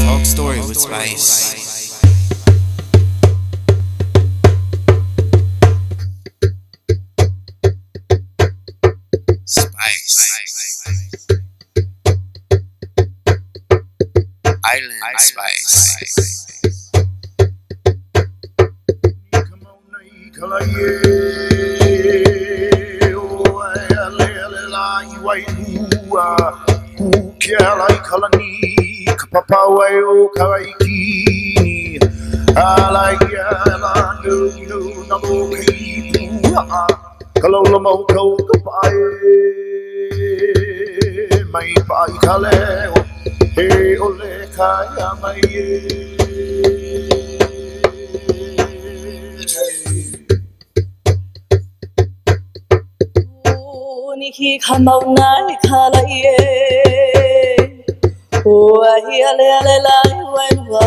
Talk story with Spice. Spice. Island Spice. Niki kamona kalaye, oh ahi ale ale lai wenwa,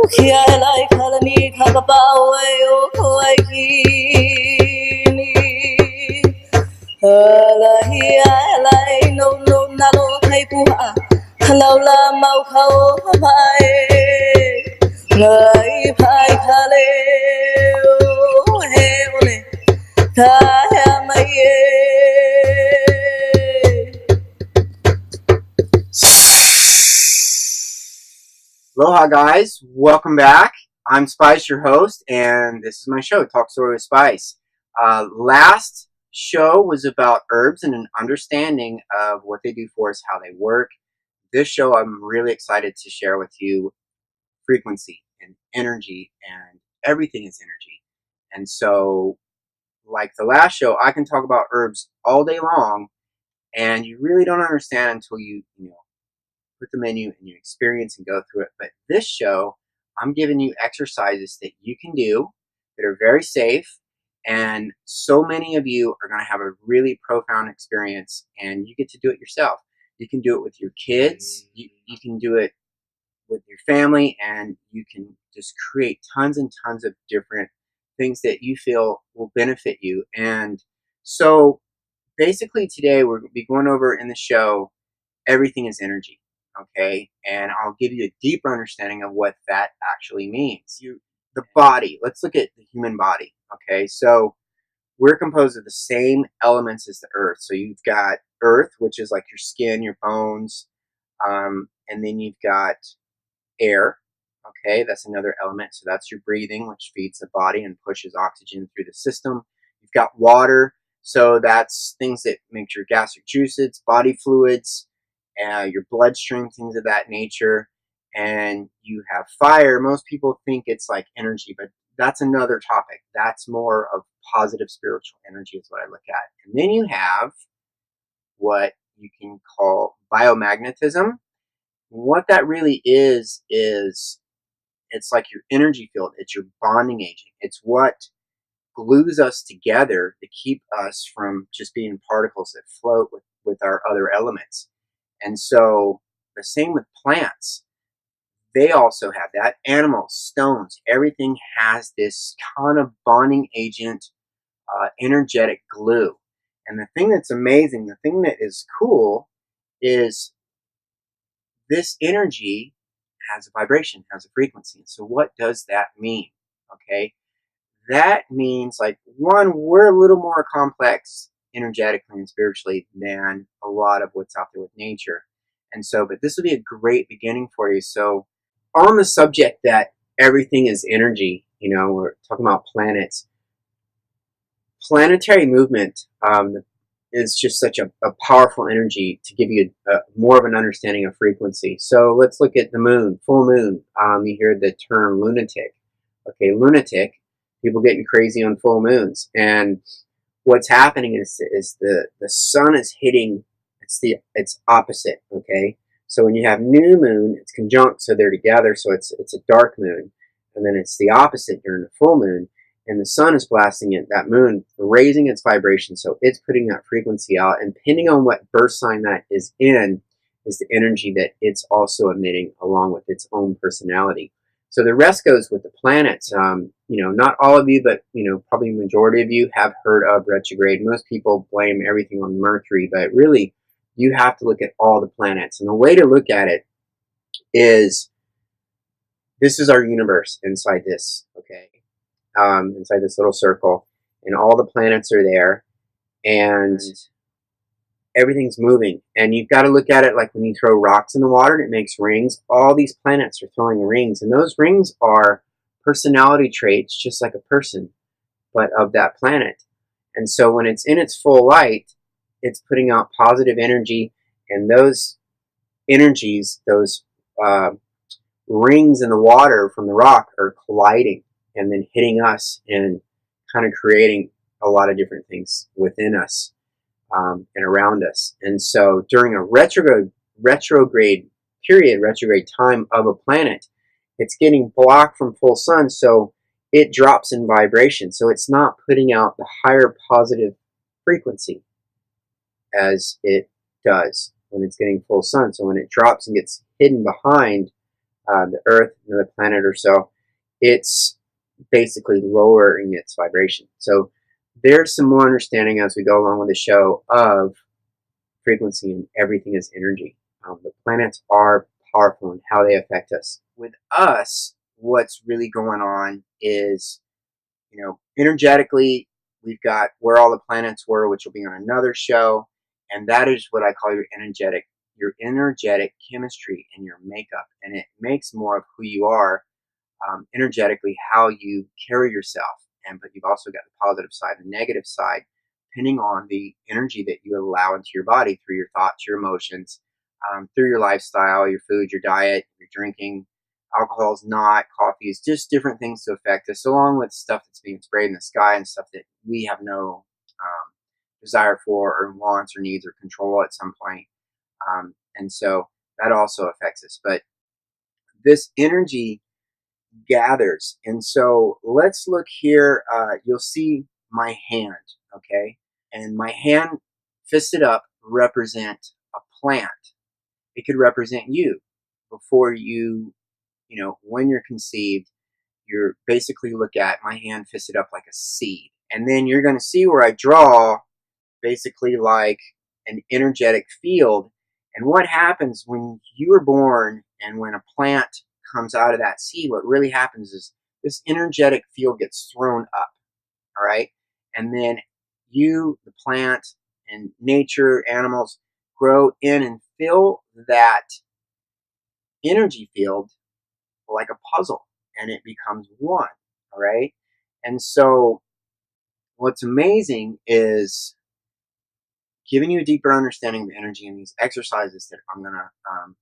uki ale kalani kababa oh ahi ni, alahi ale no nalo kai puha, halaula mau kau mai, ngai pai kale oh he ole. Aloha guys, welcome back. I'm Spice, your host, and this is my show, Talk Story with Spice. Last show was about herbs and an understanding of what they do for us, how they work. This show I'm really excited to share with you frequency and energy, and everything is energy. And so, like the last show, I can talk about herbs all day long, and you really don't understand until you put the menu and you experience and go through it. But this show, I'm giving you exercises that you can do that are very safe, and so many of you are going to have a really profound experience, and you get to do it yourself. You can do it with your kids, you can do it with your family, and you can just create tons and tons of different things that you feel will benefit you. And so basically today we're going to be going over in the show, everything is energy. Okay, and I'll give you a deeper understanding of what that actually means. The body, let's look at the human body. Okay, so we're composed of the same elements as the earth. So you've got earth, which is like your skin, your bones, and then you've got air. Okay, that's another element. So that's your breathing, which feeds the body and pushes oxygen through the system. You've got water, so that's things that make your gastric juices, body fluids, your bloodstream, things of that nature. And you have fire. Most people think it's like energy, but that's another topic. That's more of positive spiritual energy is what I look at. And then you have what you can call biomagnetism. What that really is it's like your energy field. It's your bonding agent. It's what glues us together to keep us from just being particles that float with our other elements. And so the same with plants. They also have that. Animals, stones, everything has this kind of bonding agent, energetic glue. And the thing that's amazing, the thing that is cool is this energy has a vibration, has a frequency. So what does that mean? Okay. That means, like, one, we're a little more complex energetically and spiritually than a lot of what's out there with nature. And so, but this will be a great beginning for you. So on the subject that everything is energy, we're talking about planets. Planetary movement is just such a powerful energy to give you more of an understanding of frequency. So let's look at the moon, full moon. You hear the term lunatic. Okay, lunatic. People getting crazy on full moons, and what's happening is the sun is hitting. It's opposite. Okay, so when you have new moon, it's conjunct, so they're together. So it's a dark moon, and then it's the opposite during the full moon, and the sun is blasting it. That moon raising its vibration, so it's putting that frequency out. And depending on what birth sign that is in, is the energy that it's also emitting along with its own personality. So the rest goes with the planets. Not all of you, but probably the majority of you have heard of retrograde. Most people blame everything on Mercury, but really you have to look at all the planets. And the way to look at it is, this is our universe inside this, okay? Inside this little circle. And all the planets are there. And everything's moving. And you've got to look at it like when you throw rocks in the water and it makes rings. All these planets are throwing rings. And those rings are personality traits, just like a person, but of that planet. And so when it's in its full light, it's putting out positive energy. And those energies, those rings in the water from the rock, are colliding and then hitting us and kind of creating a lot of different things within us and around us. And so during a retrograde period, retrograde time of a planet, it's getting blocked from full sun, so it drops in vibration. So it's not putting out the higher positive frequency as it does when it's getting full sun. So when it drops and gets hidden behind the Earth, another planet or so, it's basically lowering its vibration. So there's some more understanding as we go along with the show of frequency, and everything is energy. The planets are powerful in how they affect us. With us, what's really going on is, energetically, we've got where all the planets were, which will be on another show, and that is what I call your energetic chemistry and your makeup, and it makes more of who you are energetically, how you carry yourself. But you've also got the positive side and negative side, depending on the energy that you allow into your body through your thoughts, your emotions, through your lifestyle, your food, your diet, your drinking. Alcohol is not, coffee is, just different things to affect us, along with stuff that's being sprayed in the sky and stuff that we have no desire for or wants or needs or control at some point. And so that also affects us. But this energy gathers. And so let's look here. You'll see my hand, okay? And my hand fisted up represent a plant. It could represent you before when you're conceived. You're basically look at my hand fisted up like a seed. And then you're going to see where I draw basically like an energetic field. And what happens when you are born and when a plant comes out of that seed, what really happens is this energetic field gets thrown up, all right? And then you, the plant, and nature, animals grow in and fill that energy field like a puzzle, and it becomes one, all right? And so what's amazing is giving you a deeper understanding of energy in these exercises that I'm going to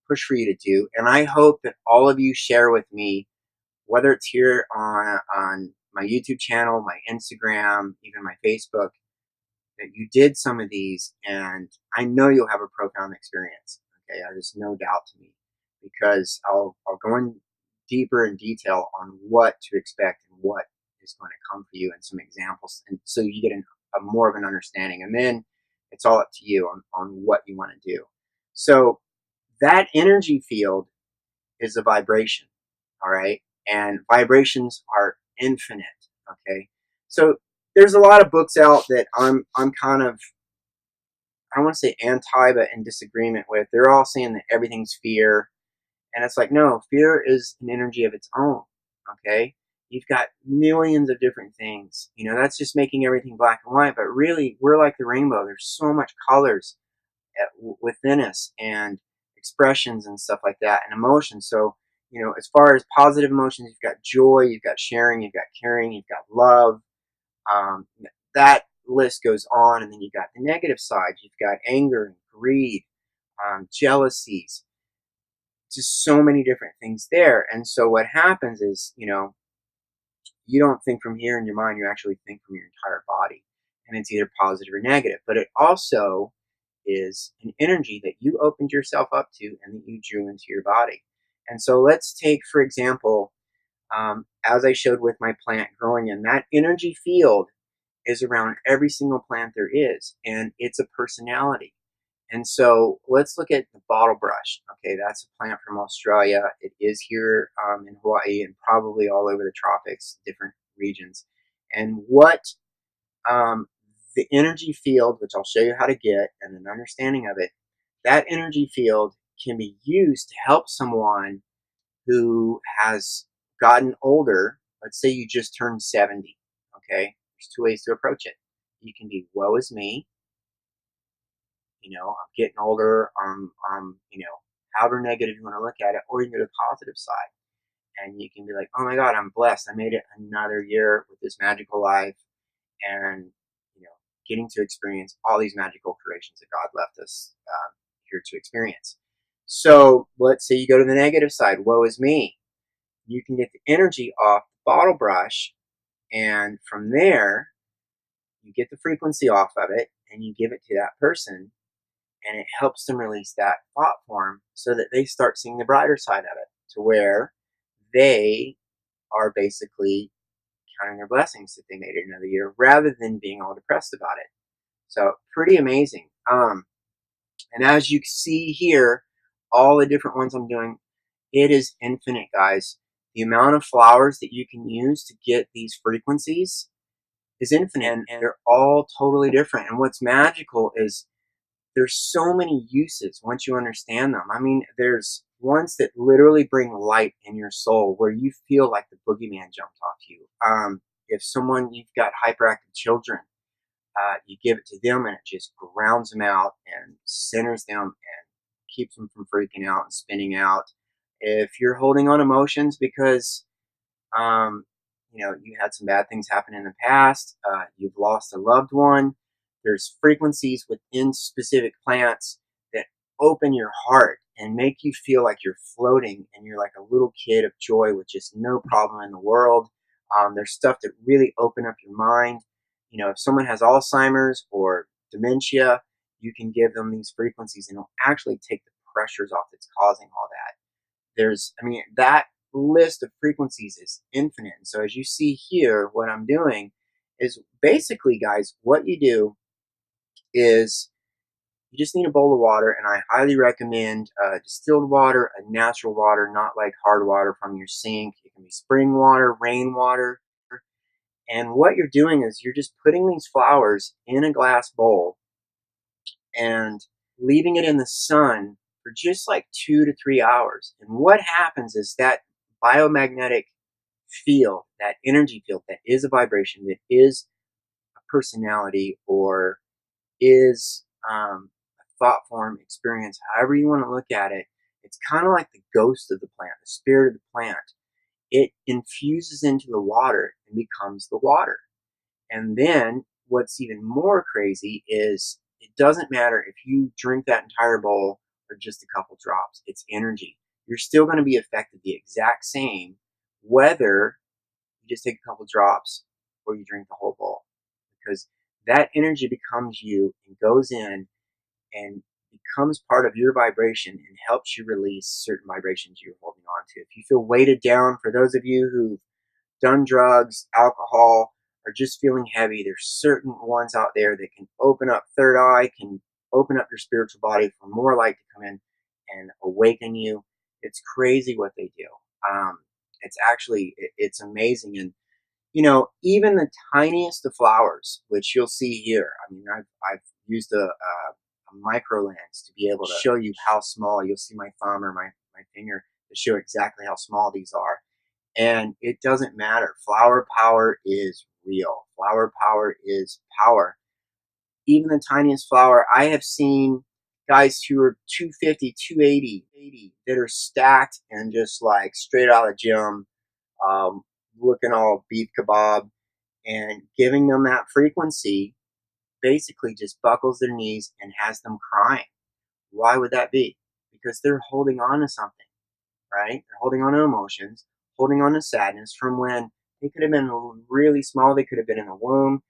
push for you to do. And I hope that all of you share with me, whether it's here on my YouTube channel, my Instagram, even my Facebook, that you did some of these, and I know you'll have a profound experience. Okay, there's no doubt to me, because I'll go in deeper in detail on what to expect and what is going to come for you, and some examples, and so you get a more of an understanding. And then it's all up to you on what you want to do. So that energy field is a vibration, all right? And vibrations are infinite, okay? So there's a lot of books out that I'm kind of, I don't want to say anti, but in disagreement with. They're all saying that everything's fear. And it's like, no, fear is an energy of its own, okay? You've got millions of different things. That's just making everything black and white. But really, we're like the rainbow. There's so much colors within us, and expressions and stuff like that, and emotions. So, as far as positive emotions, you've got joy, you've got sharing, you've got caring, you've got love. Um, that list goes on, and then you've got the negative side. You've got anger and greed, jealousies, just so many different things there. And so what happens is, you don't think from here in your mind, you actually think from your entire body. And it's either positive or negative. But it also is an energy that you opened yourself up to and that you drew into your body. And so let's take, for example, as I showed with my plant growing in, that energy field is around every single plant there is, and it's a personality. And so let's look at the bottle brush. Okay, that's a plant from Australia. It is here in Hawaii and probably all over the tropics, different regions. And what the energy field, which I'll show you how to get and an understanding of it, that energy field can be used to help someone who has gotten older. Let's say you just turned 70. Okay, there's two ways to approach it. You can be woe is me, I'm getting older, however negative you want to look at it, or you can go to the positive side and you can be like, oh my God, I'm blessed. I made it another year with this magical life, and getting to experience all these magical creations that God left us here to experience. So let's say you go to the negative side, woe is me. You can get the energy off the bottle brush, and from there, you get the frequency off of it, and you give it to that person, and it helps them release that thought form so that they start seeing the brighter side of it, to where they are basically counting their blessings that they made it another year rather than being all depressed about it. So pretty amazing. And as you see here, all the different ones I'm doing, it is infinite, guys. The amount of flowers that you can use to get these frequencies is infinite, and they're all totally different. And what's magical is there's so many uses once you understand them. I mean, there's ones that literally bring light in your soul where you feel like the boogeyman jumped off you. If you've got hyperactive children, you give it to them and it just grounds them out and centers them and keeps them from freaking out and spinning out. If you're holding on emotions because you had some bad things happen in the past, you've lost a loved one, there's frequencies within specific plants that open your heart and make you feel like you're floating and you're like a little kid of joy with just no problem in the world. There's stuff that really open up your mind. If someone has Alzheimer's or dementia, you can give them these frequencies and it'll actually take the pressures off that's causing all that. That list of frequencies is infinite. And so as you see here, what I'm doing is basically, guys, what you do is you just need a bowl of water, and I highly recommend distilled water, a natural water, not like hard water from your sink. It can be spring water, rainwater. And what you're doing is you're just putting these flowers in a glass bowl and leaving it in the sun for just like 2 to 3 hours. And what happens is that biomagnetic field, that energy field, that is a vibration, that is a personality, or is a thought form, experience, however you want to look at it. It's kind of like the ghost of the plant, the spirit of the plant. It infuses into the water and becomes the water. And then what's even more crazy is it doesn't matter if you drink that entire bowl or just a couple drops. It's energy. You're still going to be affected the exact same whether you just take a couple drops or you drink the whole bowl, because that energy becomes you and goes in and becomes part of your vibration and helps you release certain vibrations you're holding on to. If you feel weighted down, for those of you who've done drugs, alcohol, or just feeling heavy, there's certain ones out there that can open up third eye, can open up your spiritual body for more light to come in and awaken you. It's crazy what they do. It's amazing. And even the tiniest of flowers, which you'll see here. I've used a micro lens to be able to show you how small. You'll see my thumb or my finger to show exactly how small these are. And it doesn't matter. Flower power is real. Flower power is power. Even the tiniest flower, I have seen guys who are 250, 280, that are stacked and just like straight out of the gym, looking all beef kebab, and giving them that frequency basically just buckles their knees and has them crying. Why would that be? Because they're holding on to something, right? They're holding on to emotions, holding on to sadness from when they could have been really small. They could have been in the womb.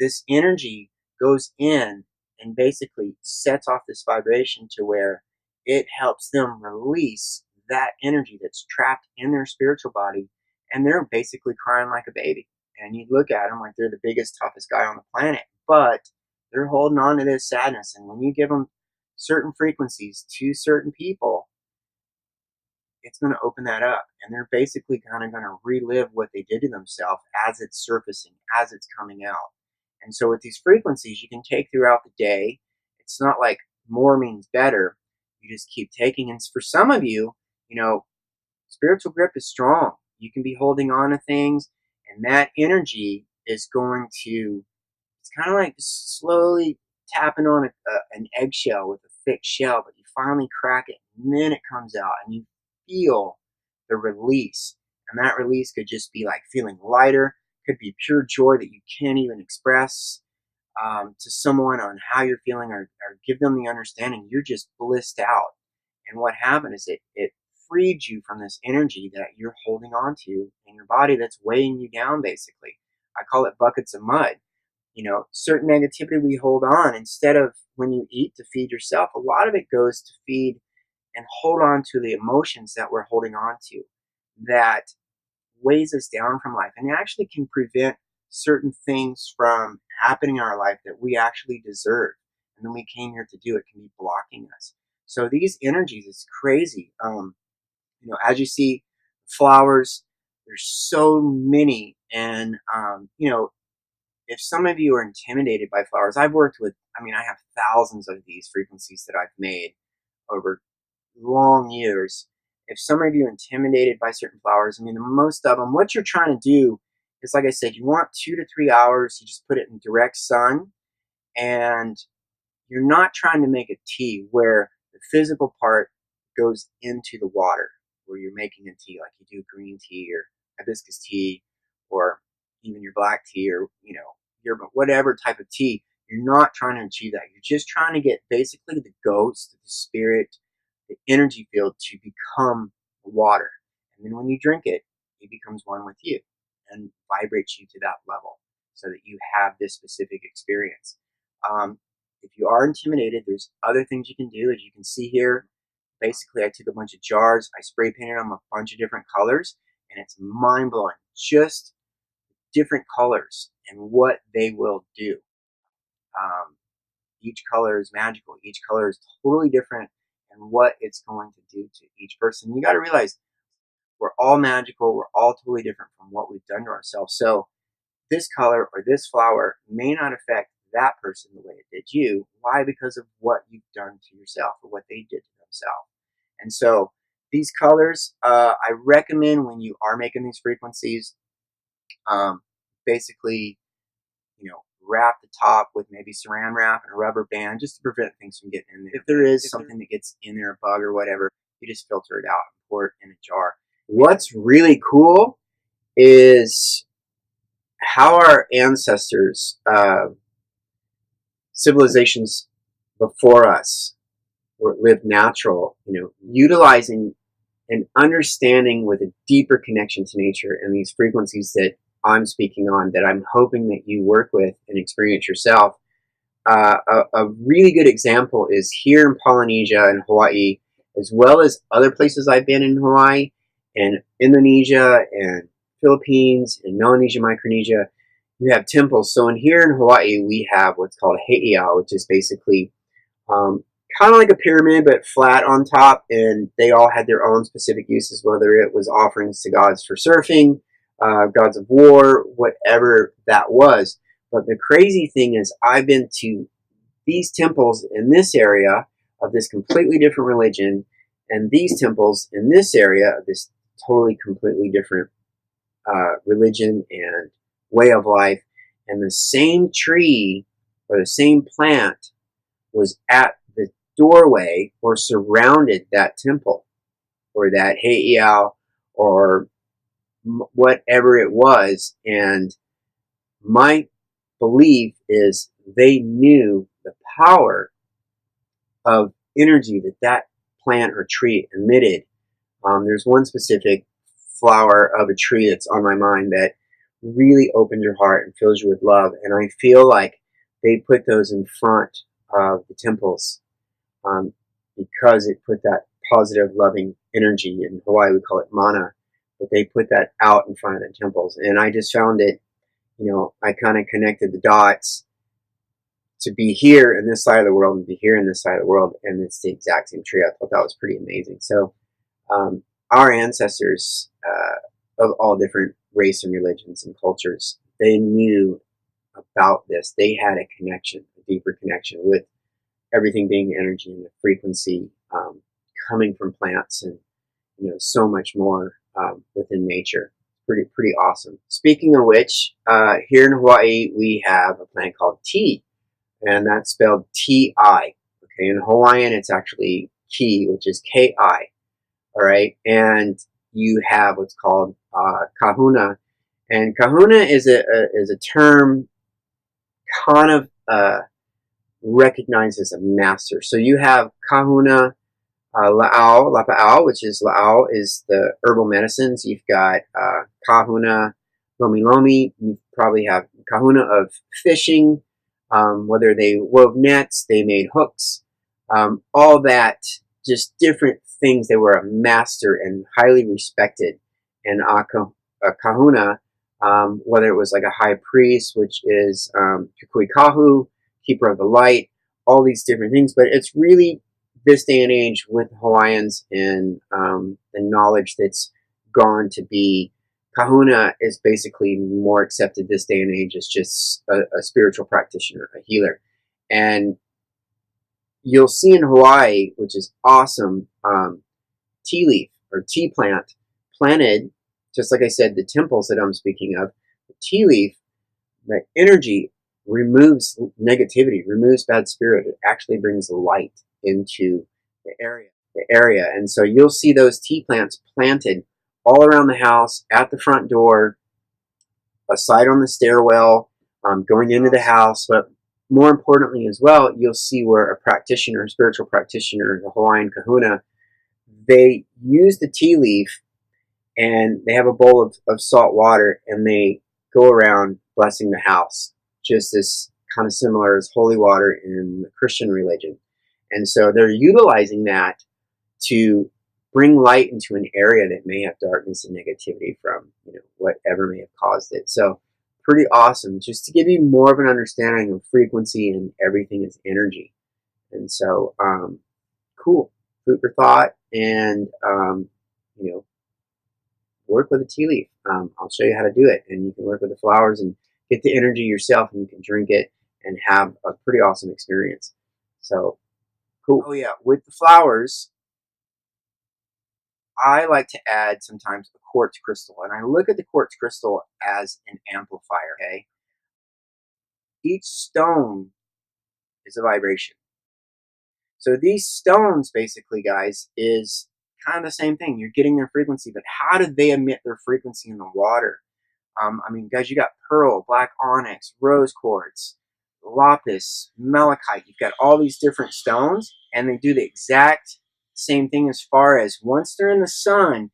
This energy goes in and basically sets off this vibration to where it helps them release that energy that's trapped in their spiritual body, and they're basically crying like a baby. And you look at them like they're the biggest, toughest guy on the planet, but they're holding on to this sadness. And when you give them certain frequencies to certain people, it's going to open that up, and they're basically kind of going to relive what they did to themselves as it's surfacing, as it's coming out. And so with these frequencies, you can take throughout the day. It's not like more means better. You just keep taking. And for some of you, spiritual grip is strong. You can be holding on to things, and that energy is going to, it's kind of like slowly tapping on an eggshell with a thick shell, but you finally crack it, and then it comes out, and you feel the release. And that release could just be like feeling lighter, could be pure joy that you can't even express to someone on how you're feeling, or give them the understanding you're just blissed out. And what happened is it freed you from this energy that you're holding on to in your body that's weighing you down, basically. I call it buckets of mud. Certain negativity we hold on, instead of when you eat to feed yourself, a lot of it goes to feed and hold on to the emotions that we're holding on to that weighs us down from life, and it actually can prevent certain things from happening in our life that we actually deserve. And then we came here to do it, can be blocking us. So these energies, it's crazy. As you see, flowers, there's so many. And, if some of you are intimidated by flowers, I've worked with, I have thousands of these frequencies that I've made over long years. If some of you are intimidated by certain flowers, the most of them, what you're trying to do is, like I said, you want 2 to 3 hours. You just put it in direct sun, and you're not trying to make a tea where the physical part goes into the water, where you're making a tea like you do green tea or hibiscus tea, or even your black tea, or your whatever type of tea. You're not trying to achieve that. You're just trying to get basically the ghost, the spirit, the energy field to become water. And then when you drink it, it becomes one with you and vibrates you to that level so that you have this specific experience. If you are intimidated, there's other things you can do. As you can see here, basically I took a bunch of jars, I spray painted them a bunch of different colors, and it's mind-blowing. Just different colors and what they will do. Each color is magical. Each color is totally different, and what it's going to do to each person. You got to realize we're all magical. We're all totally different from what we've done to ourselves. So this color or this flower may not affect that person the way it did you. Why? Because of what you've done to yourself or what they did to themselves. And so these colors, I recommend when you are making these frequencies, basically, wrap the top with maybe saran wrap and a rubber band just to prevent things from getting in there. If there is something that gets in there, a bug or whatever, you just filter it out and pour it in a jar. What's really cool is how our ancestors, civilizations before us, lived natural, utilizing and understanding with a deeper connection to nature and these frequencies that I'm speaking on, that I'm hoping that you work with and experience yourself. A really good example is here in Polynesia and Hawaii, as well as other places I've been in Hawaii and Indonesia and Philippines and Melanesia, Micronesia. You have temples. So here in Hawaii, we have what's called heiau, which is basically kind of like a pyramid, but flat on top, and they all had their own specific uses, whether it was offerings to gods for surfing, gods of war, whatever that was. But the crazy thing is, I've been to these temples in this area of this completely different religion, and these temples in this area of this totally completely different religion and way of life, and the same tree or the same plant was at the doorway or surrounded that temple or that heiau or whatever it was. And my belief is they knew the power of energy that plant or tree emitted. There's one specific flower of a tree that's on my mind that really opens your heart and fills you with love. And I feel like they put those in front of the temples because it put that positive, loving energy. In Hawaii, we call it mana. But they put that out in front of the temples. And I just found it, I kind of connected the dots to be here in this side of the world and be here in this side of the world. And it's the exact same tree. I thought that was pretty amazing. So our ancestors of all different race and religions and cultures, they knew about this. They had a connection, a deeper connection with everything being energy and the frequency coming from plants and so much more within nature. Pretty awesome. Speaking of which, here in Hawaii we have a plant called tea, and that's spelled T-I. Okay, in Hawaiian it's actually ki, which is K-I. All right, and you have what's called kahuna, and kahuna is a term kind of recognized as a master. So you have kahuna, lapa'au, which is la'au is the herbal medicines. You've got kahuna, lomi lomi. You probably have kahuna of fishing, whether they wove nets, they made hooks, all that, just different things. They were a master and highly respected. And kahuna, whether it was like a high priest, which is kukui kahu, keeper of the light, all these different things. But it's really this day and age with Hawaiians and the knowledge that's gone to be, kahuna is basically more accepted this day and age as just a spiritual practitioner, a healer. And you'll see in Hawaii, which is awesome, tea leaf or tea plant planted, just like I said, the temples that I'm speaking of, the tea leaf, the energy removes negativity, removes bad spirit. It actually brings light into the area. And so you'll see those tea plants planted all around the house, at the front door, aside on the stairwell, going into the house. But more importantly as well, you'll see where a practitioner, a spiritual practitioner, the Hawaiian kahuna, they use the tea leaf and they have a bowl of salt water and they go around blessing the house, just as kind of similar as holy water in the Christian religion. And so they're utilizing that to bring light into an area that may have darkness and negativity from whatever may have caused it. So pretty awesome, just to give you more of an understanding of frequency, and everything is energy. And so cool, food for thought. And work with a tea leaf. I'll show you how to do it, and you can work with the flowers and get the energy yourself, and you can drink it and have a pretty awesome experience. So cool. Oh yeah, with the flowers, I like to add sometimes a quartz crystal, and I look at the quartz crystal as an amplifier. Okay, each stone is a vibration. So these stones, basically, guys, is kind of the same thing. You're getting their frequency, but how do they emit their frequency in the water? I mean, guys, you got pearl, black onyx, rose quartz, lapis, malachite. You've got all these different stones, and they do the exact same thing as far as once they're in the sun,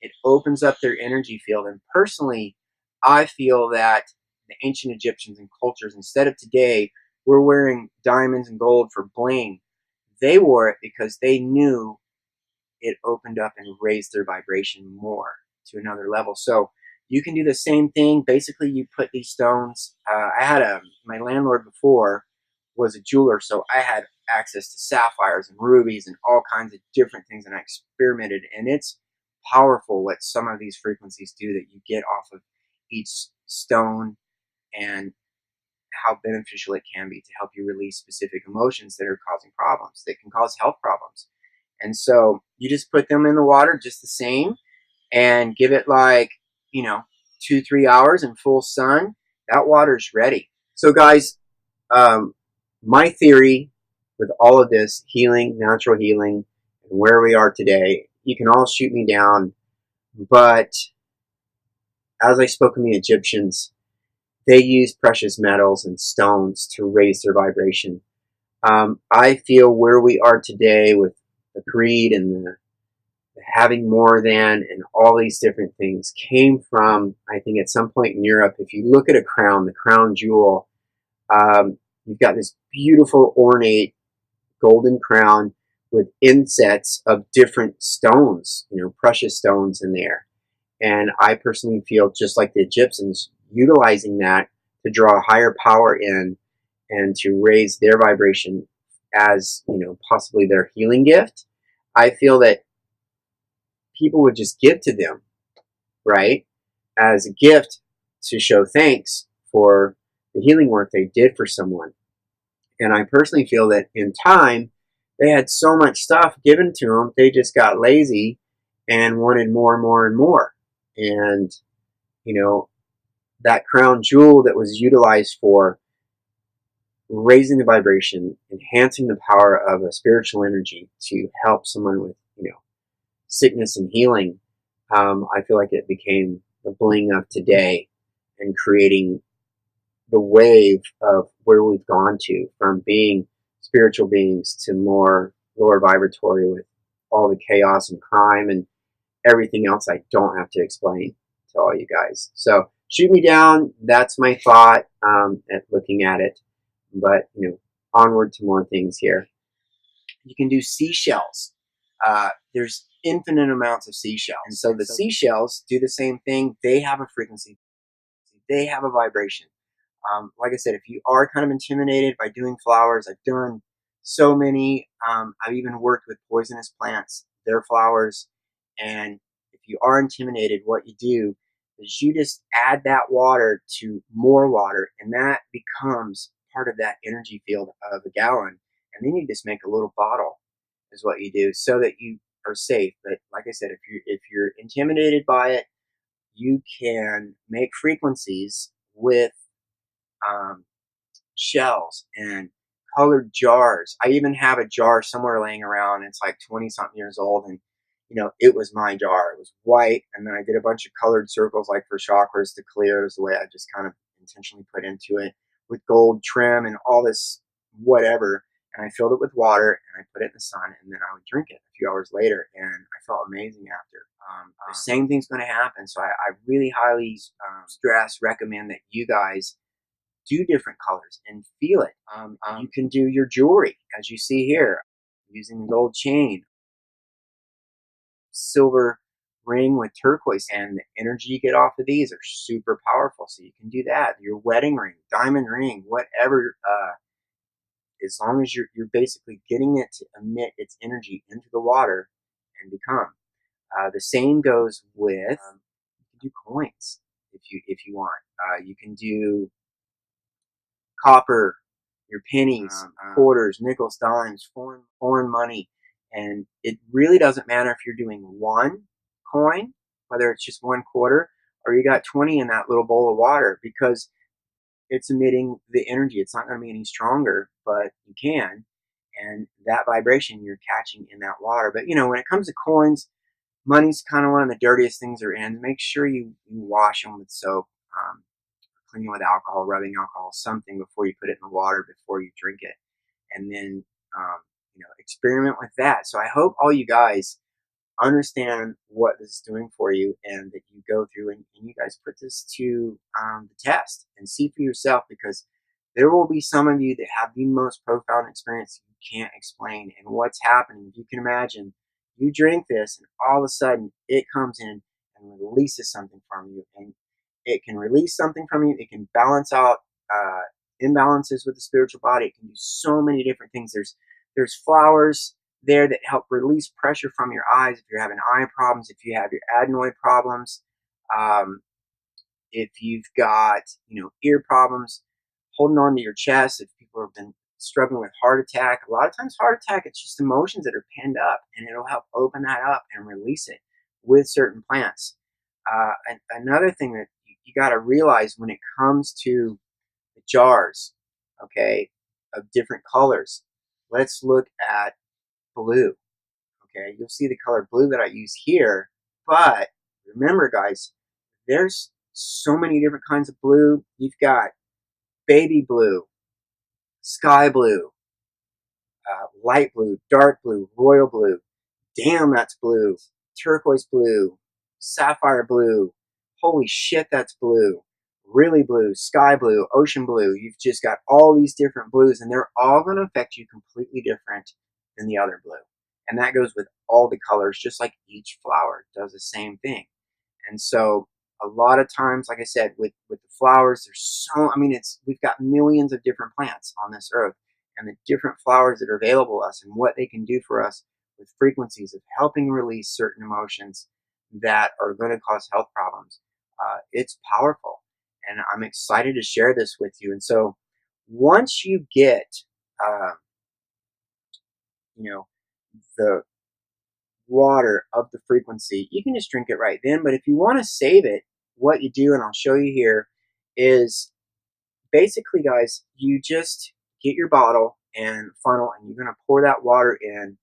it opens up their energy field. And personally, I feel that the ancient Egyptians and cultures, instead of today, we're wearing diamonds and gold for bling. They wore it because they knew it opened up and raised their vibration more to another level. So you can do the same thing. Basically, you put these stones. I had my landlord before was a jeweler, so I had access to sapphires and rubies and all kinds of different things, and I experimented. And it's powerful what some of these frequencies do that you get off of each stone, and how beneficial it can be to help you release specific emotions that are causing problems, that can cause health problems. And so you just put them in the water just the same, and give it like 2-3 hours in full sun. That water's ready. So guys, my theory with all of this healing, natural healing, and where we are today, you can all shoot me down, but as I spoke in the Egyptians, they used precious metals and stones to raise their vibration. I feel where we are today with the greed and the having more than and all these different things came from, I think, at some point in Europe. If you look at a crown, the crown jewel, you've got this beautiful ornate golden crown with insets of different stones, precious stones in there. And I personally feel just like the Egyptians, utilizing that to draw a higher power in and to raise their vibration as, possibly their healing gift. I feel that people would just give to them, right, as a gift to show thanks for the healing work they did for someone. And I personally feel that in time, they had so much stuff given to them, they just got lazy and wanted more and more and more. And, you know, that crown jewel that was utilized for raising the vibration, enhancing the power of a spiritual energy to help someone with, sickness and healing, I feel like it became the bling of today and creating the wave of where we've gone to from being spiritual beings to more lower vibratory with all the chaos and crime and everything else I don't have to explain to all you guys. So shoot me down. That's my thought at looking at it. But, onward to more things here. You can do seashells. There's infinite amounts of seashells. And so the seashells do the same thing. They have a frequency. They have a vibration. Like I said, if you are kind of intimidated by doing flowers, I've done so many. I've even worked with poisonous plants, their flowers. And if you are intimidated, what you do is you just add that water to more water, and that becomes part of that energy field of a gallon. And then you just make a little bottle, is what you do, so that you are safe. But like I said, if you're intimidated by it, you can make frequencies with um, shells and colored jars. I even have a jar somewhere laying around. It's like 20 something years old, and it was my jar. It was white, and then I did a bunch of colored circles like for chakras to clear. It was the way I just kind of intentionally put into it with gold trim and all this whatever. And I filled it with water and I put it in the sun, and then I would drink it a few hours later, and I felt amazing after. The same thing's going to happen. So I really highly recommend that you guys do different colors and feel it. You can do your jewelry, as you see here, using a gold chain, silver ring with turquoise, and the energy you get off of these are super powerful. So you can do that. Your wedding ring, diamond ring, whatever. As long as you're basically getting it to emit its energy into the water and become. The same goes with you can do coins if you want. You can do copper, your pennies, quarters, nickels, dimes, foreign money. And it really doesn't matter if you're doing one coin, whether it's just 1/4, or you got 20 in that little bowl of water, because it's emitting the energy. It's not going to be any stronger, but you can. And that vibration you're catching in that water. But, when it comes to coins, money's kind of one of the dirtiest things there is. Make sure you wash them with soap. Cleaning with alcohol, rubbing alcohol, something before you put it in the water, before you drink it. And then, experiment with that. So I hope all you guys understand what this is doing for you, and that you go through and you guys put this to the test and see for yourself, because there will be some of you that have the most profound experience you can't explain. And what's happening, if you can imagine, you drink this and all of a sudden it comes in and releases something from you, and it can release something from you. It can balance out imbalances with the spiritual body. It can do so many different things. There's flowers there that help release pressure from your eyes if you're having eye problems, if you have your adenoid problems, if you've got ear problems, holding on to your chest, if people have been struggling with heart attack. A lot of times heart attack, it's just emotions that are pinned up, and it'll help open that up and release it with certain plants. And another thing that you got to realize when it comes to the jars, okay, of different colors, let's look at blue. Okay, you'll see the color blue that I use here, but remember, guys, there's so many different kinds of blue. You've got baby blue, sky blue, light blue, dark blue, royal blue. Damn, that's blue. Turquoise blue, sapphire blue. Holy shit, that's blue. Really blue, sky blue, ocean blue. You've just got all these different blues, and they're all going to affect you completely different than the other blue. And that goes with all the colors, just like each flower does the same thing. And so a lot of times, like I said, with the flowers, we've got millions of different plants on this earth, and the different flowers that are available to us and what they can do for us with frequencies of helping release certain emotions that are going to cause health problems. It's powerful. and I'm excited to share this with you. And so once you get, the water of the frequency, you can just drink it right then. But if you want to save it, what you do, and I'll show you here, is basically, guys, you just get your bottle and funnel, and you're going to pour that water in,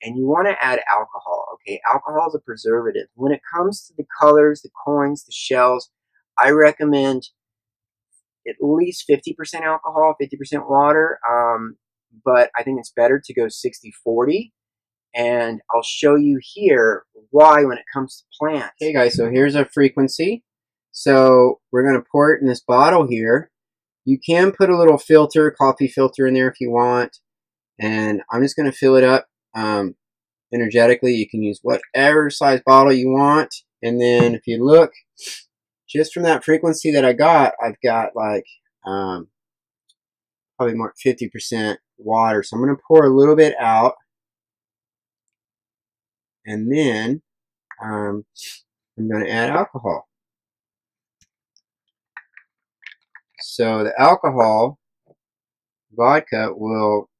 and you want to add alcohol. Okay, alcohol is a preservative. When it comes to the colors, the coins, the shells, I recommend at least 50% alcohol, 50% water, but I think it's better to go 60-40. And I'll show you here why when it comes to plants. Okay, guys, so here's our frequency. So we're going to pour it in this bottle here. You can put a little filter, coffee filter in there if you want. And I'm just going to fill it up energetically. You can use whatever size bottle you want. And then if you look, just from that frequency that I got, I've got like probably more 50% water. So I'm going to pour a little bit out. And then I'm going to add alcohol. So the alcohol, vodka, will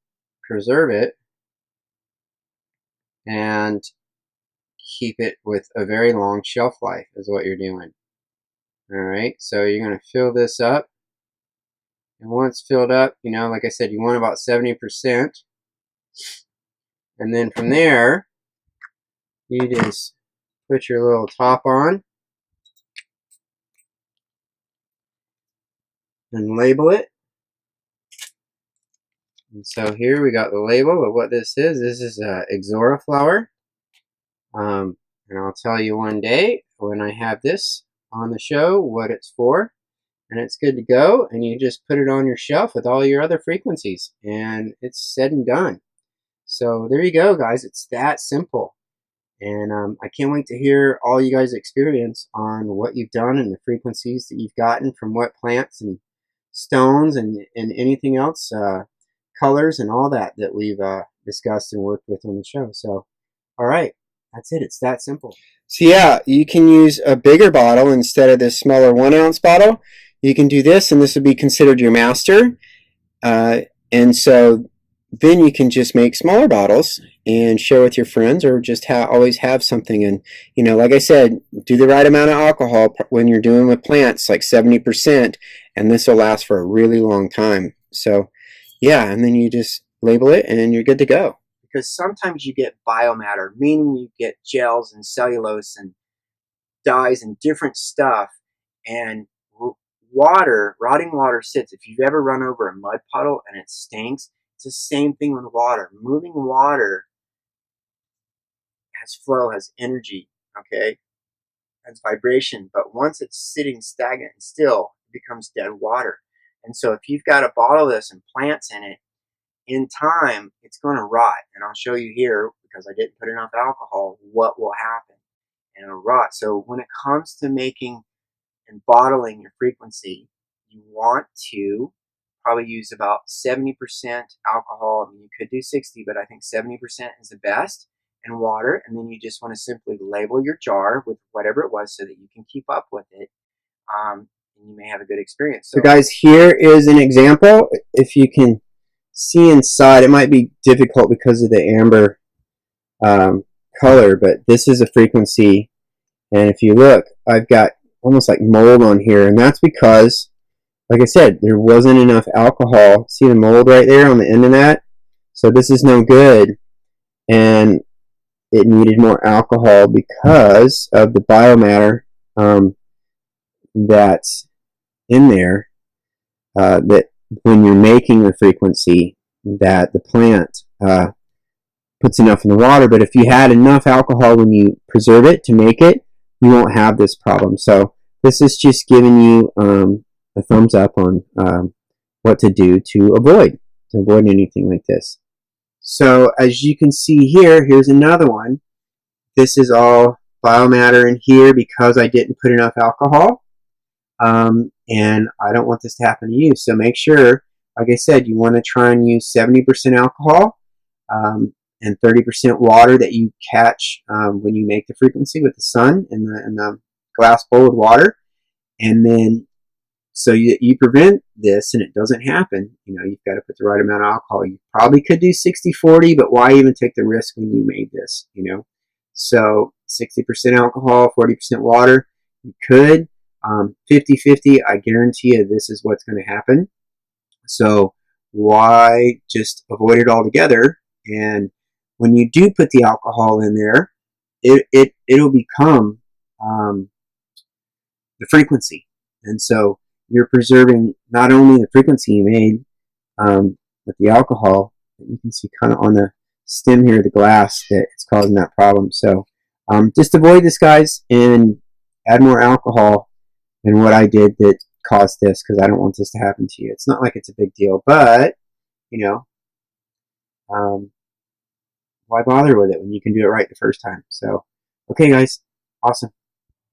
preserve it and keep it with a very long shelf life is what you're doing. Alright, so you're going to fill this up. And once filled up, like I said, you want about 70%. And then from there, you just put your little top on and label it. And so here we got the label of what this is. This is Ixora flower. And I'll tell you one day when I have this on the show what it's for. And it's good to go. And you just put it on your shelf with all your other frequencies. And it's said and done. So there you go, guys. It's that simple. And I can't wait to hear all you guys' experience on what you've done and the frequencies that you've gotten from what plants and stones and anything else, colors and all that we've discussed and worked with on the show. So, all right, that's it. It's that simple. So yeah, you can use a bigger bottle instead of this smaller 1 ounce bottle. You can do this, and this would be considered your master. And so then you can just make smaller bottles and share with your friends, or just always have something. And like I said, do the right amount of alcohol when you're doing with plants, like 70%, and this will last for a really long time. So yeah, and then you just label it and you're good to go. Because sometimes you get biomatter, meaning you get gels and cellulose and dyes and different stuff, and rotting water sits. If you've ever run over a mud puddle and it stinks, it's the same thing with water. Moving water has flow, has energy, okay? Has vibration, but once it's sitting stagnant and still, it becomes dead water. And so if you've got a bottle of this and plants in it, in time, it's going to rot. And I'll show you here, because I didn't put enough alcohol, what will happen. And it'll rot. So when it comes to making and bottling your frequency, you want to probably use about 70% alcohol. I mean, you could do 60, but I think 70% is the best, and water. And then you just want to simply label your jar with whatever it was so that you can keep up with it. And you may have a good experience. So guys, here is an example. If you can see inside, it might be difficult because of the amber color, but this is a frequency. And if you look, I've got almost like mold on here, and that's because, like I said, there wasn't enough alcohol. See the mold right there on the end of that? So this is no good, and it needed more alcohol because of the biomatter that's in there, that when you're making the frequency, that the plant puts enough in the water. But if you had enough alcohol when you preserve it to make it, you won't have this problem. So this is just giving you a thumbs up on what to do to avoid anything like this. So as you can see here, here's another one. This is all biomatter in here because I didn't put enough alcohol. And I don't want this to happen to you. So make sure, like I said, you want to try and use 70% alcohol and 30% water that you catch when you make the frequency with the sun in the glass bowl with water. And then so you prevent this and it doesn't happen, you've got to put the right amount of alcohol. You probably could do 60-40, but why even take the risk when you made this, So 60% alcohol, 40% water. You could. 50-50, I guarantee you this is what's going to happen. So why just avoid it altogether? And when you do put the alcohol in there, it'll become the frequency. And so you're preserving not only the frequency you made with the alcohol, but you can see kind of on the stem here of the glass that it's causing that problem. So just avoid this, guys, and add more alcohol than what I did that caused this, because I don't want this to happen to you. It's not like it's a big deal, but, why bother with it when you can do it right the first time? So, okay, guys, awesome.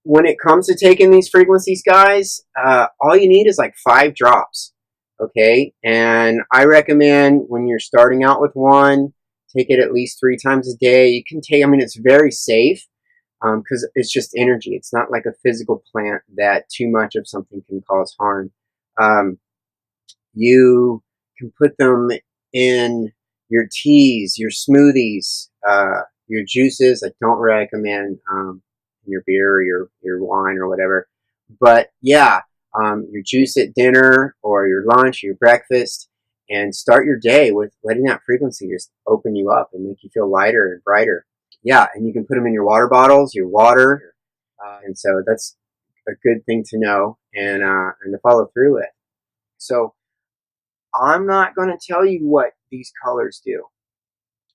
When it comes to taking these frequencies, guys, all you need is like 5 drops, okay? And I recommend when you're starting out with one, take it at least 3 times a day. You can take, it's very safe because it's just energy. It's not like a physical plant that too much of something can cause harm. You can put them in your teas, your smoothies, your juices. I don't recommend your beer or your wine or whatever. But yeah, your juice at dinner or your lunch, or your breakfast, and start your day with letting that frequency just open you up and make you feel lighter and brighter. Yeah, and you can put them in your water bottles, your water, and so that's a good thing to know and to follow through with. So I'm not going to tell you what these colors do,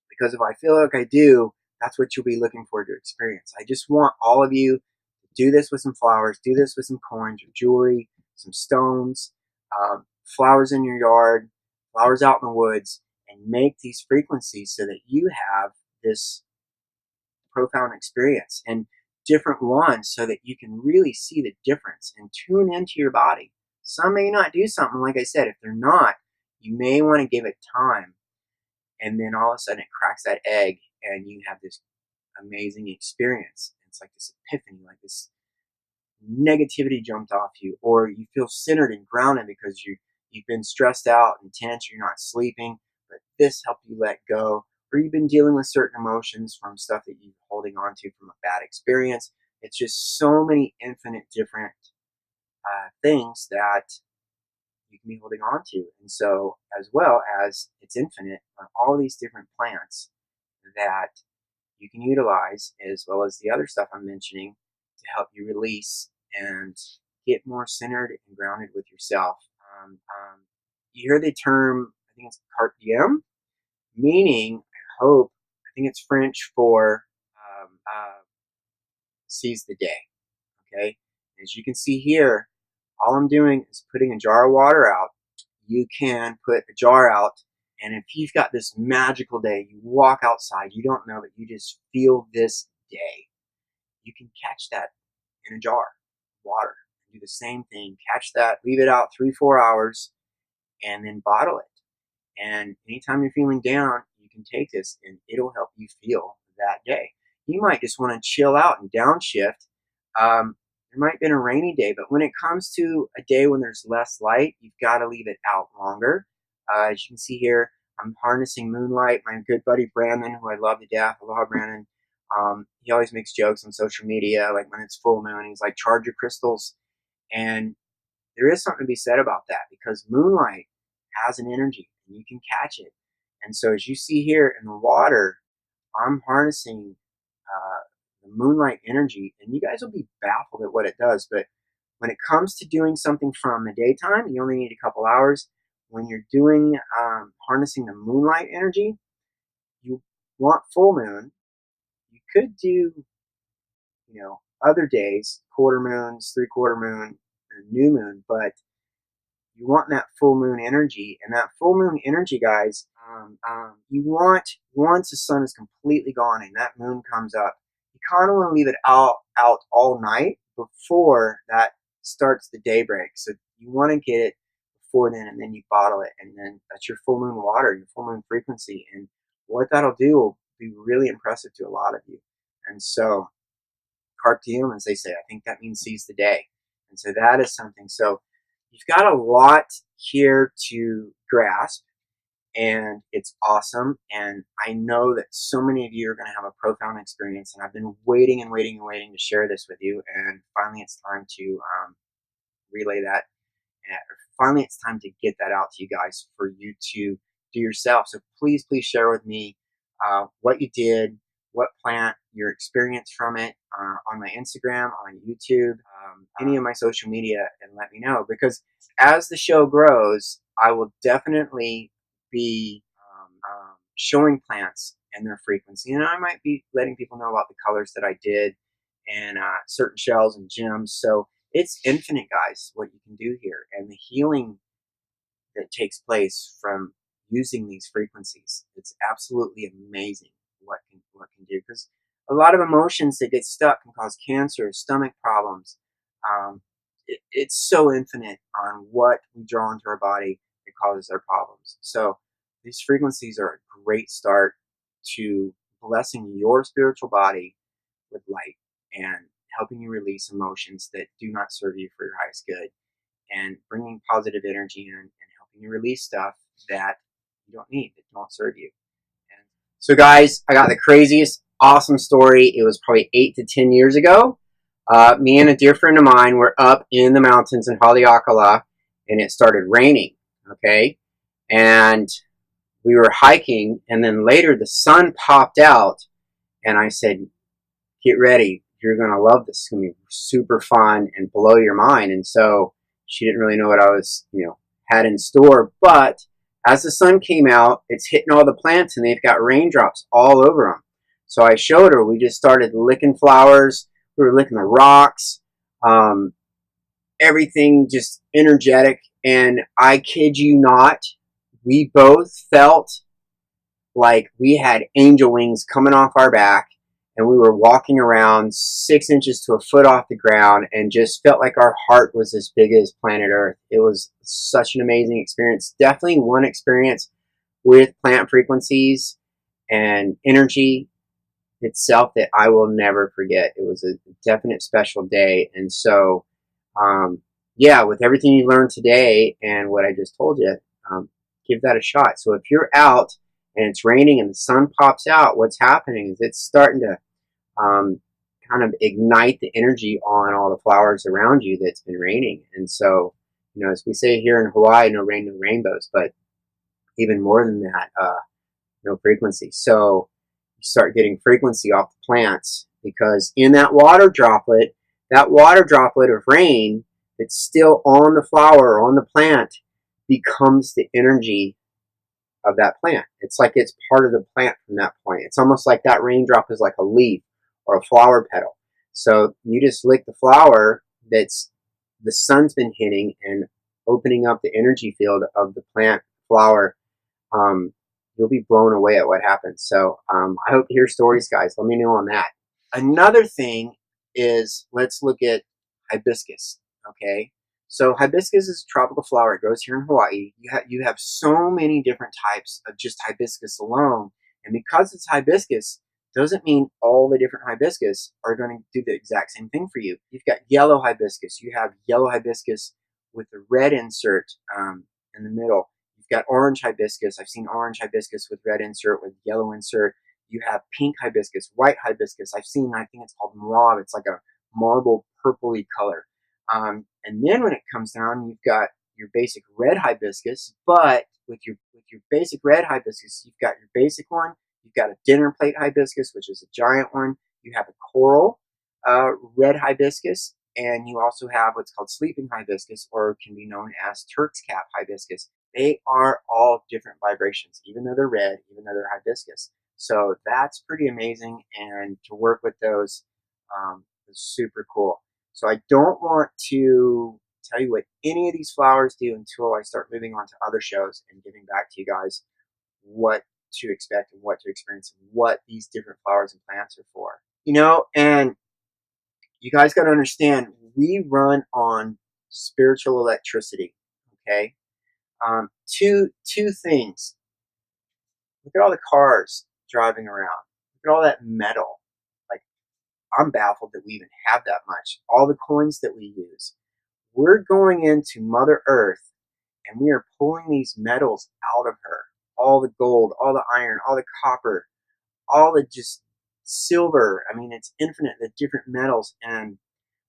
because if I feel like I do, that's what you'll be looking for to experience. I just want all of you to do this with some flowers, do this with some coins or jewelry, some stones, flowers in your yard, flowers out in the woods, and make these frequencies so that you have this profound experience, and different ones so that you can really see the difference and tune into your body. Some may not do something, like I said. If they're not, you may want to give it time, and then all of a sudden it cracks that egg and you have this amazing experience. It's like this epiphany, like this negativity jumped off you, or you feel centered and grounded because you've been stressed out and tense, you're not sleeping, but this helped you let go, or you've been dealing with certain emotions from stuff that you're holding on to from a bad experience. It's just so many infinite different things that you can be holding on to. And so, as well as it's infinite on all these different plants that you can utilize, as well as the other stuff I'm mentioning, to help you release and get more centered and grounded with yourself. You hear the term, I think it's carpe diem, meaning, I think it's French for seize the day. Okay, as you can see here, all I'm doing is putting a jar of water out. You can put a jar out, and if you've got this magical day, you walk outside, you don't know, but you just feel this day, you can catch that in a jar of water. Do the same thing, catch that, leave it out 3-4 hours, and then bottle it. And anytime you're feeling down, you can take this and it'll help you feel that day. You might just want to chill out and downshift. There might have been a rainy day, but when it comes to a day when there's less light, you've got to leave it out longer. As you can see here, I'm harnessing moonlight. My good buddy Brandon, who I love to death, aloha Brandon, he always makes jokes on social media, like when it's full moon, he's like, charge your crystals. And there is something to be said about that, because moonlight has an energy and you can catch it. And so as you see here in the water, I'm harnessing the moonlight energy, and you guys will be baffled at what it does. But when it comes to doing something from the daytime, you only need a couple hours. When you're doing harnessing the moonlight energy, you want full moon. You could do, other days, quarter moons, 3/4 moon, and new moon, but you want that full moon energy. And that full moon energy, guys, you want, once the sun is completely gone and that moon comes up, you kind of want to leave it out all night before that starts the daybreak. So you want to get it before then, and then you bottle it, and then that's your full moon water, your full moon frequency. And what that'll do will be really impressive to a lot of you. And so carpe diem, as they say, I think that means seize the day. And so that is something. So you've got a lot here to grasp, and it's awesome. And I know that so many of you are going to have a profound experience, and I've been waiting and waiting and waiting to share this with you. And finally, it's time to relay that. And finally, it's time to get that out to you guys for you to do yourself. So please, please share with me what you did, what plant, your experience from it on my Instagram, on YouTube, any of my social media, and let me know. Because as the show grows, I will definitely be showing plants and their frequency, and I might be letting people know about the colors that I did and certain shells and gems. So it's infinite, guys, what you can do here, and the healing that takes place from using these frequencies. It's absolutely amazing what can do, because a lot of emotions that get stuck can cause cancer, stomach problems. It's so infinite on what we draw into our body that causes our problems. So these frequencies are a great start to blessing your spiritual body with light and helping you release emotions that do not serve you for your highest good, and bringing positive energy in and helping you release stuff that you don't need, that don't serve you. And so, guys, I got the craziest, awesome story. It was probably 8 to 10 years ago. Me and a dear friend of mine were up in the mountains in Haleakala, and it started raining, okay? And we were hiking, and then later the sun popped out, and I said, get ready. You're going to love this. It's going to be super fun and blow your mind. And so she didn't really know what I was, had in store. But as the sun came out, it's hitting all the plants, and they've got raindrops all over them. So I showed her. We just started licking flowers. We were licking the rocks. Everything just energetic. And I kid you not, we both felt like we had angel wings coming off our back, and we were walking around 6 inches to a foot off the ground, and just felt like our heart was as big as planet Earth. It was such an amazing experience. Definitely one experience with plant frequencies and energy itself that I will never forget. It was a definite special day. And so, yeah, with everything you learned today and what I just told you, give that a shot. So if you're out and it's raining and the sun pops out, what's happening is it's starting to kind of ignite the energy on all the flowers around you that's been raining. And so, as we say here in Hawaii, no rain, no rainbows, but even more than that, no frequency. So you start getting frequency off the plants, because in that water droplet of rain that's still on the flower or on the plant becomes the energy of that plant. It's like it's part of the plant from that point. It's almost like that raindrop is like a leaf or a flower petal. So you just lick the flower that's the sun's been hitting and opening up the energy field of the plant flower. You'll be blown away at what happens. So I hope to hear stories, guys. Let me know on that. Another thing is, let's look at hibiscus. Okay, so hibiscus is a tropical flower. It grows here in Hawaii. You have so many different types of just hibiscus alone, and because it's hibiscus, doesn't mean all the different hibiscus are going to do the exact same thing for you. You've got yellow hibiscus. You have yellow hibiscus with the red insert in the middle. You've got orange hibiscus. I've seen orange hibiscus with red insert, with yellow insert. You have pink hibiscus, white hibiscus. I've seen, I think it's called mauve. It's like a marble purpley color. And then when it comes down, you've got your basic red hibiscus, but with your basic red hibiscus, you've got your basic one. You've got a dinner plate hibiscus, which is a giant one. You have a coral red hibiscus, and you also have what's called sleeping hibiscus, or can be known as Turk's cap hibiscus. They are all different vibrations, even though they're red, even though they're hibiscus. So that's pretty amazing, and to work with those is super cool. So I don't want to tell you what any of these flowers do until I start moving on to other shows and giving back to you guys what to expect and what to experience and what these different flowers and plants are for. And you guys got to understand, we run on spiritual electricity, okay? Two things. Look at all the cars driving around. Look at all that metal. Like, I'm baffled that we even have that much. All the coins that we use. we're going into Mother Earth and we are pulling these metals out of her. All the gold, all the iron, all the copper, all the just silver. I mean, it's infinite, the different metals. And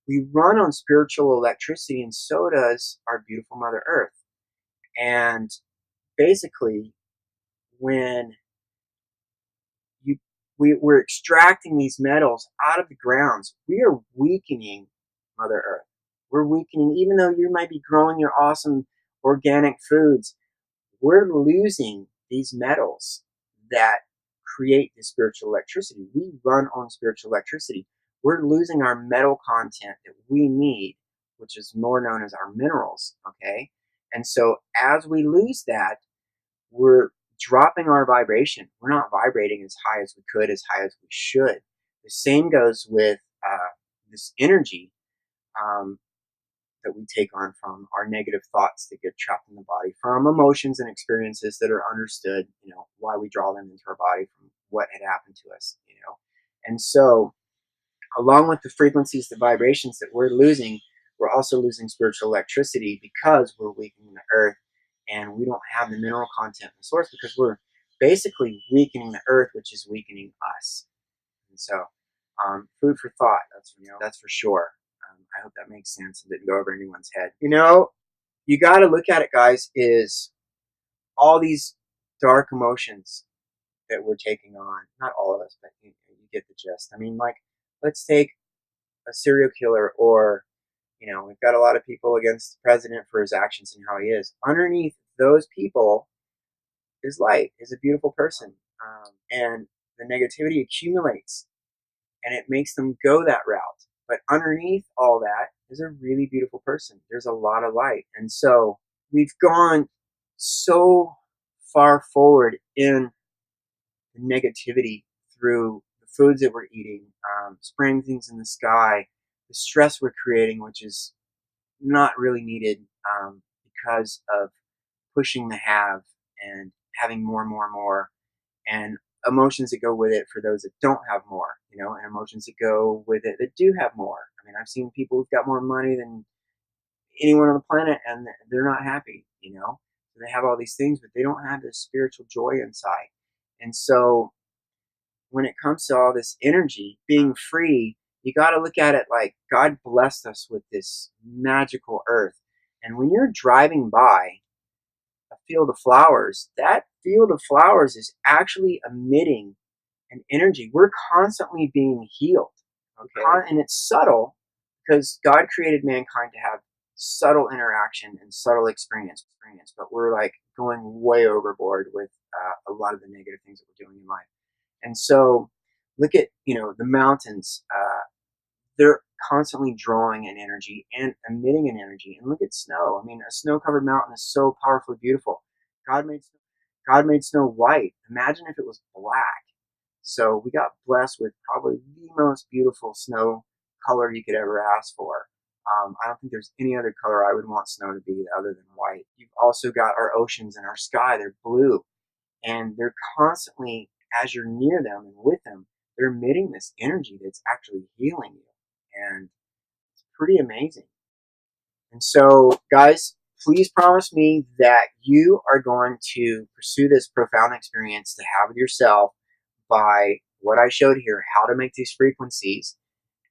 we run on spiritual electricity, and so does our beautiful Mother Earth. And basically, when we're extracting these metals out of the grounds, we are weakening Mother Earth. We're weakening, even though you might be growing your awesome organic foods, we're losing these metals that create the spiritual electricity. We run on spiritual electricity. We're losing our metal content that we need, which is more known as our minerals, okay? And so as we lose that, we're dropping our vibration. We're not vibrating as high as we could, as high as we should. The same goes with this energy that we take on from our negative thoughts that get trapped in the body, from emotions and experiences that are understood, why we draw them into our body from what had happened to us, And so, along with the frequencies, the vibrations that we're losing, we're also losing spiritual electricity because we're weakening the earth and we don't have the mineral content in the source because we're basically weakening the earth, which is weakening us. And so, food for thought, that's for sure. I hope that makes sense and didn't go over anyone's head. You got to look at it, guys, is all these dark emotions that we're taking on. Not all of us, but you get the gist. I mean, like, let's take a serial killer, or we've got a lot of people against the president for his actions and how he is. Underneath those people is light, is a beautiful person, and the negativity accumulates and it makes them go that route. But underneath all that is a really beautiful person. There's a lot of light. And so we've gone so far forward in the negativity through the foods that we're eating, spraying things in the sky, the stress we're creating, which is not really needed because of pushing the have and having more and more and more, and emotions that go with it for those that don't have more, and emotions that go with it that do have more. I mean, I've seen people who've got more money than anyone on the planet and they're not happy, So they have all these things, but they don't have this spiritual joy inside. And so when it comes to all this energy being free, you got to look at it like God blessed us with this magical earth. And when you're driving by a field of flowers, that field of flowers is actually emitting an energy. We're constantly being healed. Okay? And it's subtle because God created mankind to have subtle interaction and subtle experience, but we're like going way overboard with a lot of the negative things that we're doing in life. And so look at, the mountains. They're constantly drawing an energy and emitting an energy. And look at snow. I mean, a snow-covered mountain is so powerfully beautiful. God made snow white. Imagine if it was black. So we got blessed with probably the most beautiful snow color you could ever ask for. I don't think there's any other color I would want snow to be other than white. You've also got our oceans and our sky. They're blue. And they're constantly, as you're near them and with them, they're emitting this energy that's actually healing you. And it's pretty amazing. And so, guys, please promise me that you are going to pursue this profound experience to have with yourself by what I showed here, how to make these frequencies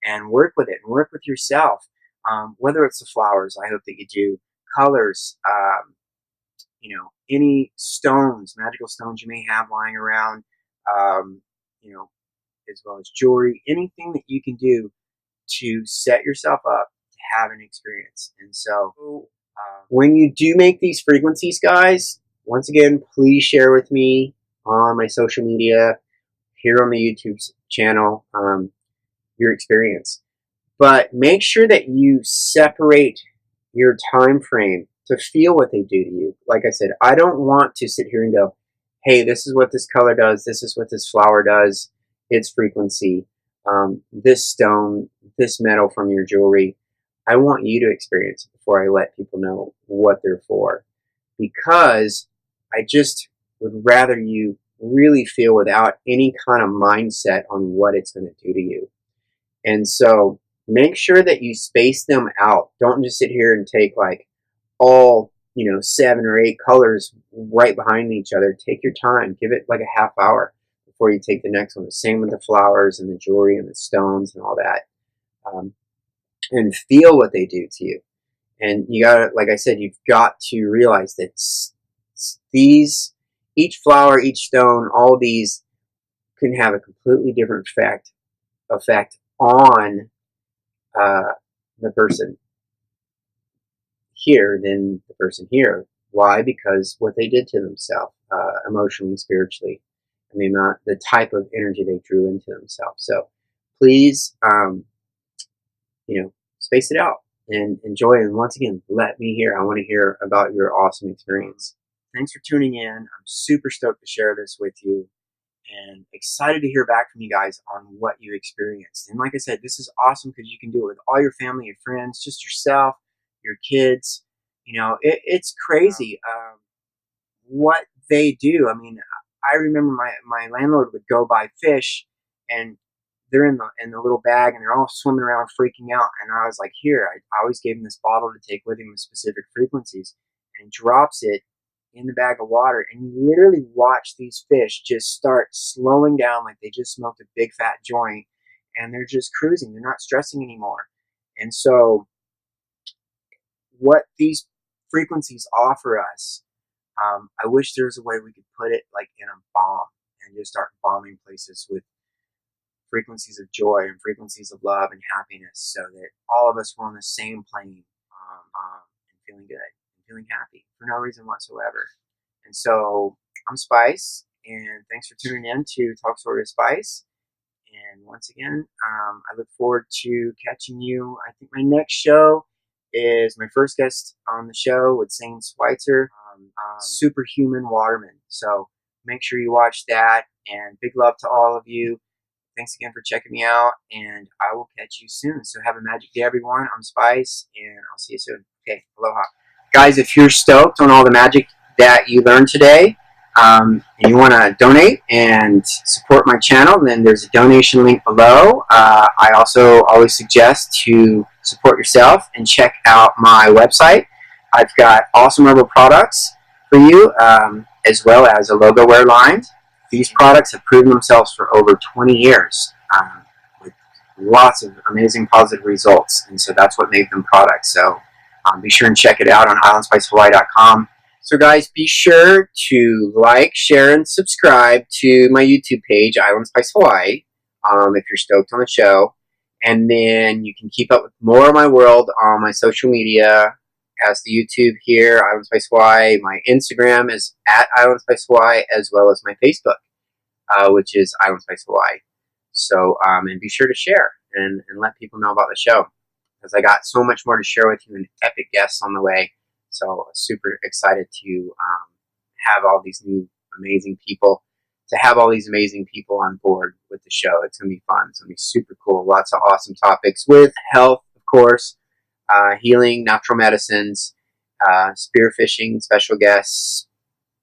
and work with it and work with yourself. Whether it's the flowers, I hope that you do, colors, any stones, magical stones you may have lying around, um, as well as jewelry, anything that you can do to set yourself up to have an experience. And so when you do make these frequencies, guys, once again, please share with me on my social media, here on the YouTube channel, your experience. But make sure that you separate your time frame to feel what they do to you. Like I said, I don't want to sit here and go, hey, this is what this color does, this is what this flower does, its frequency, this stone, this metal from your jewelry. I want you to experience it before I let people know what they're for. Because I just would rather you really feel without any kind of mindset on what it's going to do to you. And so make sure that you space them out. Don't just sit here and take like all 7 or 8 colors right behind each other. Take your time. Give it like a half hour before you take the next one. The same with the flowers and the jewelry and the stones and all that. And feel what they do to you. And you gotta, like I said, you've got to realize that each flower, each stone, all these can have a completely different effect on the person here than the person here. Why? Because what they did to themselves, emotionally, spiritually, and the type of energy they drew into themselves. So please, space it out and enjoy it. And once again, let me hear. I want to hear about your awesome experience. Thanks for tuning in. I'm super stoked to share this with you and excited to hear back from you guys on what you experienced. And like I said, this is awesome because you can do it with all your family, your friends, just yourself, your kids. It's crazy what they do. I mean, I remember my landlord would go buy fish, and they're in the little bag, and they're all swimming around freaking out. And I was like, here, I always gave him this bottle to take with him with specific frequencies, and he drops it in the bag of water, and you literally watch these fish just start slowing down like they just smoked a big fat joint, and they're just cruising. They're not stressing anymore. And so what these frequencies offer us, I wish there was a way we could put it like in a bomb and just start bombing places with frequencies of joy and frequencies of love and happiness, so that all of us were on the same plane, and feeling good and feeling happy for no reason whatsoever. And so I'm Spice, and thanks for tuning in to Talk Story with Spice. And once again, I look forward to catching you. I think my next show is my first guest on the show with Zane Schweitzer, Superhuman Waterman. So make sure you watch that, and big love to all of you. Thanks again for checking me out, and I will catch you soon. So have a magic day, everyone. I'm Spice, and I'll see you soon. Okay, aloha. Guys, if you're stoked on all the magic that you learned today, and you want to donate and support my channel, then there's a donation link below. I also always suggest to support yourself and check out my website. I've got awesome herbal products for you, as well as a logo wear line. These products have proven themselves for over 20 years with lots of amazing positive results, and so that's what made them products. So be sure and check it out on islandspicehawaii.com. So guys, be sure to like, share, and subscribe to my YouTube page, Island Spice Hawaii, if you're stoked on the show. And then you can keep up with more of my world on my social media, as the YouTube here, Island Spice Hawaii. My Instagram is at Island Spice Hawaii, as well as my Facebook, which is Island Spice Hawaii. So, and be sure to share and let people know about the show, because I got so much more to share with you and epic guests on the way. So super excited to have all these new amazing people, on board with the show. It's going to be fun. It's going to be super cool. Lots of awesome topics with health, of course, healing, natural medicines, spearfishing, special guests,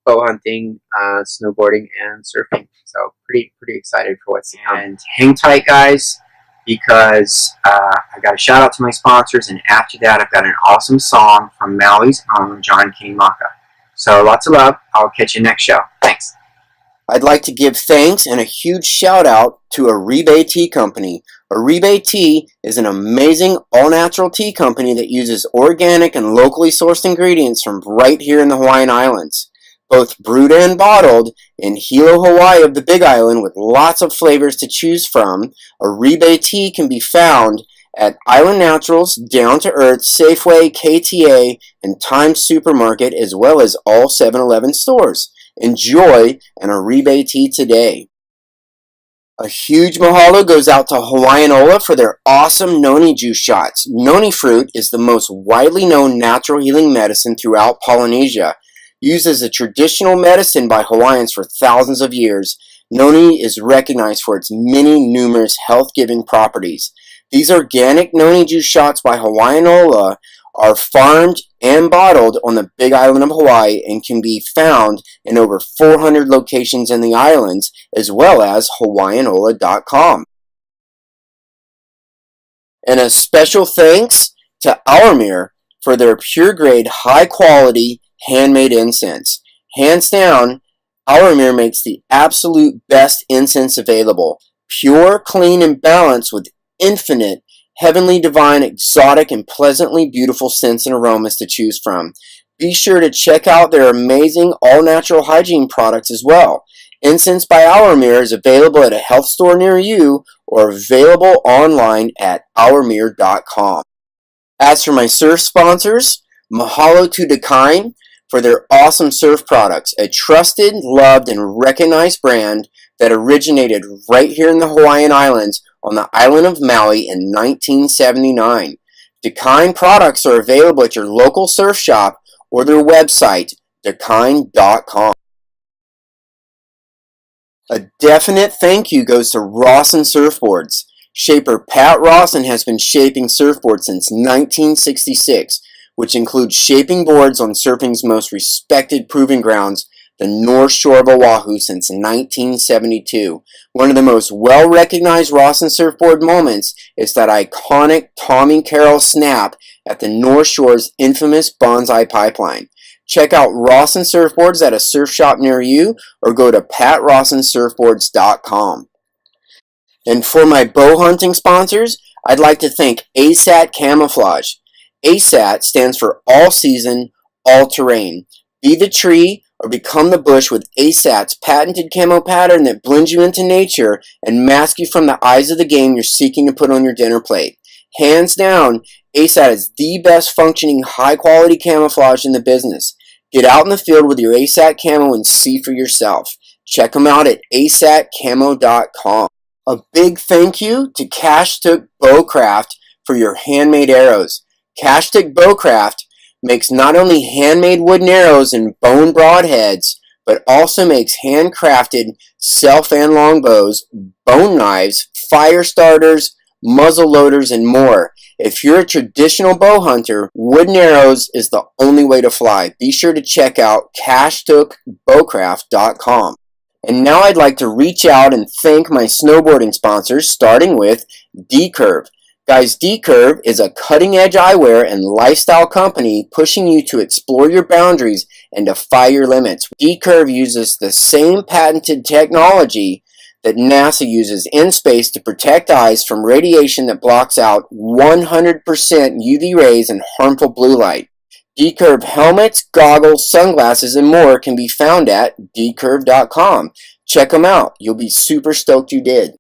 bow hunting, snowboarding, and surfing. So pretty excited for what's to come. And hang tight, guys, because I got a shout out to my sponsors, and after that I've got an awesome song from Maui's own John Kinimaka. So lots of love. I'll catch you next show. Thanks. I'd like to give thanks and a huge shout out to Aribe Tea Company. Aribe Tea is an amazing all-natural tea company that uses organic and locally sourced ingredients from right here in the Hawaiian Islands. Both brewed and bottled in Hilo, Hawaii of the Big Island, with lots of flavors to choose from, Aribe Tea can be found at Island Naturals, Down to Earth, Safeway, KTA, and Times Supermarket, as well as all 7-Eleven stores. Enjoy an Aribe Tea today. A huge mahalo goes out to Hawaiian Ola for their awesome noni juice shots. Noni fruit is the most widely known natural healing medicine throughout Polynesia. Used as a traditional medicine by Hawaiians for thousands of years, noni is recognized for its many numerous health-giving properties. These organic noni juice shots by Hawaiian Ola are farmed and bottled on the Big Island of Hawaii and can be found in over 400 locations in the islands, as well as hawaiianola.com. And a special thanks to Our for their pure grade, high quality, handmade incense. Hands down, Our makes the absolute best incense available. Pure, clean, and balanced with infinite, heavenly, divine, exotic, and pleasantly beautiful scents and aromas to choose from. Be sure to check out their amazing all-natural hygiene products as well. Incense by Our is available at a health store near you or available online at ourmere.com. As for my surf sponsors, mahalo to Dakine for their awesome surf products, a trusted, loved, and recognized brand that originated right here in the Hawaiian Islands on the island of Maui in 1979. Dakine products are available at your local surf shop or their website, dakine.com. A definite thank you goes to Rawson Surfboards. Shaper Pat Rawson has been shaping surfboards since 1966, which includes shaping boards on surfing's most respected proving grounds, the North Shore of Oahu, since 1972. One of the most well-recognized Rawson surfboard moments is that iconic Tommy Carroll snap at the North Shore's infamous Bonsai Pipeline. Check out Rawson Surfboards at a surf shop near you or go to patrawsonsurfboards.com. And for my bow hunting sponsors, I'd like to thank ASAT Camouflage. ASAT stands for All Season, All Terrain. Be the tree or become the bush with ASAT's patented camo pattern that blends you into nature and masks you from the eyes of the game you're seeking to put on your dinner plate. Hands down, ASAT is the best functioning high quality camouflage in the business. Get out in the field with your ASAT camo and see for yourself. Check them out at asatcamo.com. A big thank you to Cashtook Bowcraft for your handmade arrows. Cashtook Bowcraft makes not only handmade wooden arrows and bone broadheads, but also makes handcrafted self and longbows, bone knives, fire starters, muzzle loaders, and more. If you're a traditional bow hunter, wooden arrows is the only way to fly. Be sure to check out cashtookbowcraft.com. And now I'd like to reach out and thank my snowboarding sponsors, starting with D-Curve. Guys, D-Curve is a cutting-edge eyewear and lifestyle company pushing you to explore your boundaries and defy your limits. D-Curve uses the same patented technology that NASA uses in space to protect eyes from radiation that blocks out 100% UV rays and harmful blue light. D-Curve helmets, goggles, sunglasses, and more can be found at dcurve.com. Check them out. You'll be super stoked you did.